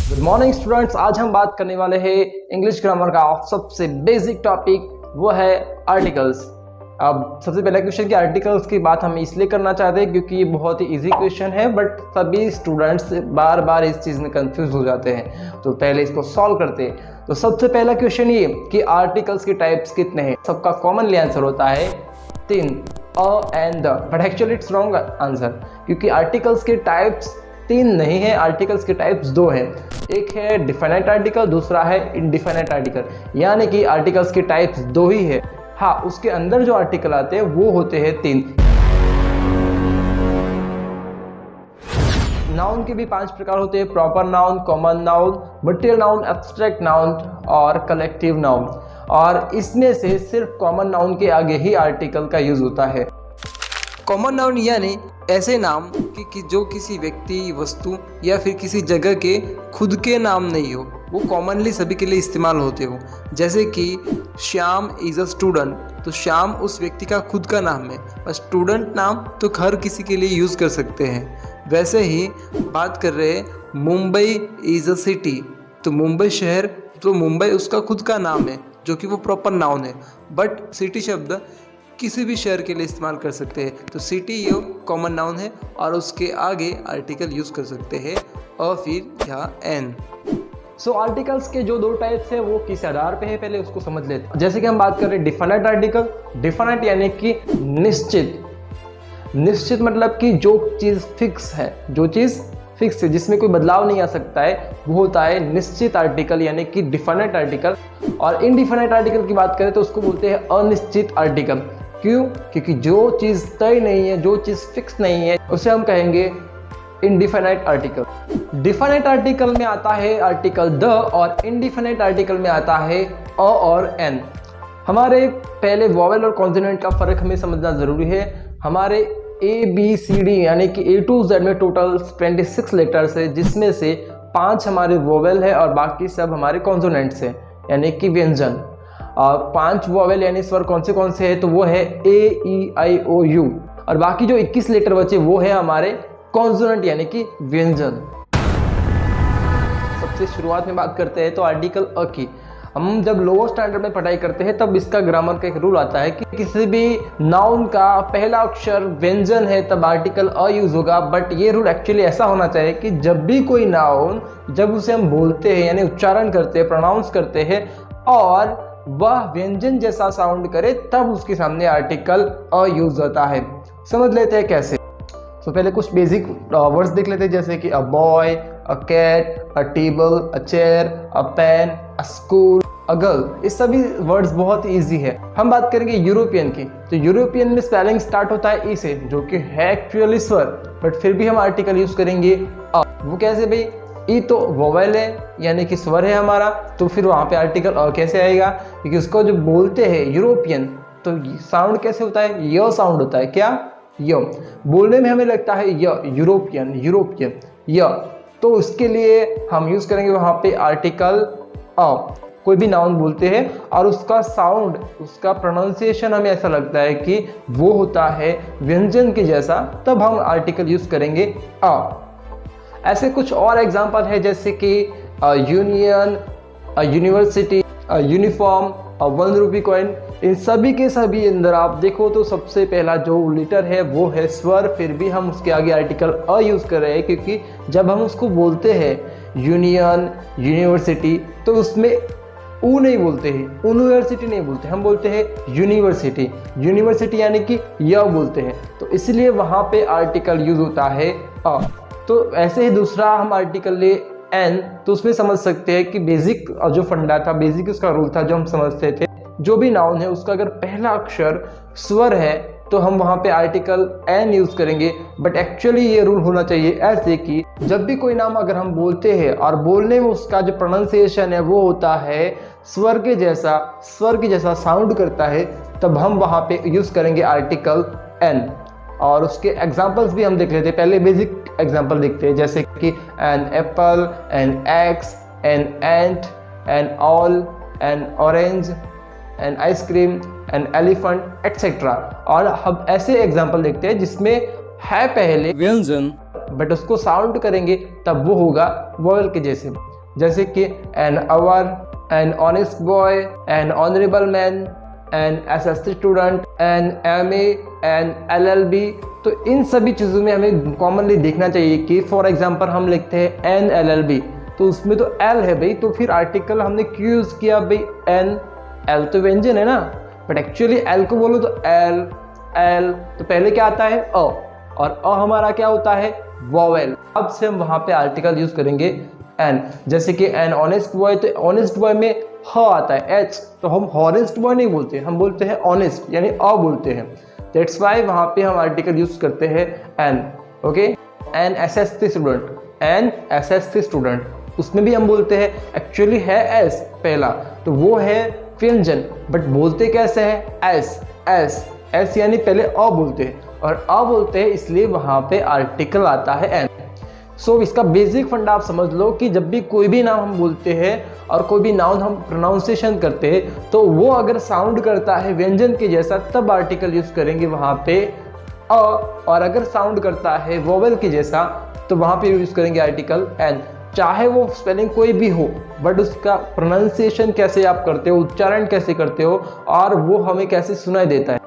Good morning students, आज हम बात करने वाले हैं इंग्लिश ग्रामर का सबसे बेसिक टॉपिक, वो है आर्टिकल्स। अब सबसे पहला क्वेश्चन कि आर्टिकल्स की बात हम इसलिए करना चाहते हैं क्योंकि ये बहुत ही इजी क्वेश्चन है, बट सभी स्टूडेंट्स बार बार इस चीज़ में कंफ्यूज हो जाते हैं। तो पहले इसको सॉल्व करते हैं। तो सबसे पहला क्वेश्चन ये कि आर्टिकल्स के टाइप्स कितने हैं। सबका कॉमनली आंसर होता है 3, a and the, but actually it's wrong answer, क्योंकि आर्टिकल्स के टाइप्स 3 नहीं है, आर्टिकल्स के टाइप्स 2 हैं। एक है डिफिनाइट आर्टिकल, दूसरा है इनडिफिनाइट आर्टिकल, यानी कि आर्टिकल्स के टाइप्स 2 ही है। हाँ, उसके अंदर जो आर्टिकल आते हैं वो होते हैं 3। नाउन के भी 5 प्रकार होते हैं: proper noun, common noun, material noun, abstract noun और कलेक्टिव नाउन। और इसमें से सिर्फ कॉमन नाउन के आगे ही आर्टिकल का यूज होता है। कॉमन नाउन यानी ऐसे नाम कि जो किसी व्यक्ति, वस्तु या फिर किसी जगह के खुद के नाम नहीं हो, वो कॉमनली सभी के लिए इस्तेमाल होते हो। जैसे कि श्याम इज़ अ स्टूडेंट, तो श्याम उस व्यक्ति का खुद का नाम है, और स्टूडेंट नाम तो हर किसी के लिए यूज़ कर सकते हैं। वैसे ही बात कर रहे हैं मुंबई इज़ अ सिटी, तो मुंबई शहर, तो मुंबई उसका खुद का नाम है जो कि वो प्रॉपर नाउन है, बट सिटी शब्द किसी भी शहर के लिए इस्तेमाल कर सकते हैं। तो सिटी ये कॉमन नाउन है और उसके आगे आर्टिकल यूज़ कर सकते हैं अ फिर या एन। सो आर्टिकल्स के जो 2 टाइप्स है वो किस आधार पे है, पहले उसको समझ लेते हैं। जैसे कि हम बात कर रहे हैं डिफिनाइट आर्टिकल। डिफिनाइट यानी कि निश्चित। निश्चित मतलब कि जो चीज़ फिक्स है, जो चीज़ फिक्स है, जिसमें कोई बदलाव नहीं आ सकता है, वो होता है निश्चित आर्टिकल यानी कि डिफिनाइट आर्टिकल। और इनडिफिनाइट आर्टिकल की बात करें तो उसको बोलते हैं अनिश्चित आर्टिकल। क्यों? क्योंकि जो चीज़ तय नहीं है, जो चीज़ फिक्स नहीं है, उसे हम कहेंगे इनडिफिनाइट आर्टिकल। डिफिनाइट आर्टिकल में आता है आर्टिकल द, और इनडिफिनाइट आर्टिकल में आता है अ और एन। हमारे पहले वॉवेल और कॉन्सोनेंट का फ़र्क हमें समझना ज़रूरी है। हमारे ABCD यानी कि A to Z में टोटल 26 लेटर्स है, जिसमें से 5 हमारे वोवेल है और बाकी सब हमारे कॉन्सोनेंट्स हैं, यानी कि व्यंजन। और 5 वोवेल यानी स्वर कौन से है, तो वो है A, E, I, O, U। और बाकी जो 21 लेटर बचे वो है हमारे कॉन्सोनेंट यानी कि व्यंजन। सबसे शुरुआत में बात करते हैं तो आर्टिकल अ की। हम जब लोअर स्टैंडर्ड में पढ़ाई करते हैं तब इसका ग्रामर का एक रूल आता है कि किसी भी नाउन का पहला अक्षर व्यंजन है तब आर्टिकल अ यूज होगा। बट ये रूल एक्चुअली ऐसा होना चाहिए कि जब भी कोई नाउन, जब उसे हम बोलते हैं यानी उच्चारण करते हैं, प्रोनाउंस करते हैं, और वह व्यंजन जैसा साउंड करे, तब उसके सामने आर्टिकल अ यूज होता है। समझ लेते हैं कैसे। तो पहले कुछ बेसिक वर्ड्स देख लेते हैं, जैसे कि a boy, a cat, a table, a chair, a pen, a school, a girl. ये सभी वर्ड्स बहुत इजी है। हम बात करेंगे यूरोपियन की, तो यूरोपियन में स्पेलिंग स्टार्ट होता है ई से, जो कि है एक्चुअली स्वर, बट फिर भी हम आर्टिकल यूज करेंगे अ। वो कैसे भाई? ई तो वोवेल है यानी कि स्वर है हमारा, तो फिर वहाँ पे आर्टिकल अ कैसे आएगा? क्योंकि उसको जो बोलते हैं यूरोपियन, तो साउंड कैसे होता है? य साउंड होता है। क्या? य। बोलने में हमें लगता है य, यूरोपियन, यूरोपियन, य, तो उसके लिए हम यूज करेंगे वहाँ पे आर्टिकल अ। कोई भी नाउन बोलते हैं और उसका साउंड, उसका प्रोनाउंसिएशन हमें ऐसा लगता है कि वो होता है व्यंजन के जैसा, तब हम आर्टिकल यूज करेंगे अ। ऐसे कुछ और एग्जाम्पल है, जैसे कि union, university, uniform, 1 rupee coin. इन सभी के सभी अंदर आप देखो तो सबसे पहला जो लेटर है वो है स्वर, फिर भी हम उसके आगे आर्टिकल अ यूज कर रहे हैं, क्योंकि जब हम उसको बोलते हैं यूनियन, यूनिवर्सिटी, तो उसमें ऊ नहीं बोलते हैं, यूनिवर्सिटी नहीं बोलते, हम बोलते हैं यूनिवर्सिटी। यूनिवर्सिटी यानी कि य बोलते हैं, तो इसलिए वहाँ पे आर्टिकल यूज होता है अ। तो ऐसे ही दूसरा हम आर्टिकल ले एन, तो उसमें समझ सकते हैं कि बेसिक जो फंडा था, बेसिक उसका रूल था जो हम समझते थे, जो भी नाउन है उसका अगर पहला अक्षर स्वर है तो हम वहाँ पे आर्टिकल एन यूज करेंगे। बट एक्चुअली ये रूल होना चाहिए ऐसे कि जब भी कोई नाम अगर हम बोलते हैं और बोलने में उसका जो प्रोनाउंसिएशन है वो होता है स्वर के जैसा, स्वर के जैसा साउंड करता है, तब हम वहाँ पे यूज करेंगे आर्टिकल एन। और उसके एग्जाम्पल्स भी हम देख लेते हैं। पहले बेसिक एग्जाम्पल देखते हैं, जैसे कि an apple, an axe, an ant, an all, an orange, an ice cream, an elephant etcetera. और हम ऐसे एग्जाम्पल देखते हैं जिसमें है पहले व्यंजन, बट उसको साउंड करेंगे तब वो होगा वोवेल के जैसे। जैसे कि an hour, an honest boy, an honourable man, an SSC student, an MA, an LLB. तो इन सभी चीज़ों में हमें कॉमनली देखना चाहिए कि फॉर एग्जांपल हम लिखते हैं एन एलएलबी, तो उसमें तो एल है भाई, तो फिर आर्टिकल हमने क्यों यूज़ किया भाई एन, एल तो व्यंजन है ना, बट एक्चुअली एल को बोलो तो एल, एल तो पहले क्या आता है अ, और अ हमारा क्या होता है वॉवेल। अब से हम वहाँ पे आर्टिकल यूज़ करेंगे एन, जैसे कि एन ऑनेस्ट बॉय, तो ऑनेस्ट बॉय में ह आता है एच, तो हम हॉनेस्ट बॉय नहीं बोलते, हम बोलते हैं ऑनेस्ट यानी अ बोलते हैं। दैट्स वाई वहाँ पे हम आर्टिकल यूज करते हैं an. Okay, an SSC student, an SSC student, उसमें भी हम बोलते हैं एक्चुअली है एस पहला, तो वो है व्यंजन, बट बोलते कैसे है एस, एस एस यानी पहले अ बोलते हैं, और अ बोलते हैं इसलिए वहाँ पे आर्टिकल आता है एन। सो इसका बेसिक फंडा आप समझ लो कि जब भी कोई भी नाम हम बोलते हैं और कोई भी नाउन हम प्रोनाउंसिएशन करते हैं, तो वो अगर साउंड करता है व्यंजन के जैसा तब आर्टिकल यूज करेंगे वहाँ पे अ, और अगर साउंड करता है वोवेल के जैसा तो वहाँ पे यूज करेंगे आर्टिकल एन। चाहे वो स्पेलिंग कोई भी हो, बट उसका प्रोनाउंसिएशन कैसे आप करते हो, उच्चारण कैसे करते हो, और वो हमें कैसे सुनाई देता है।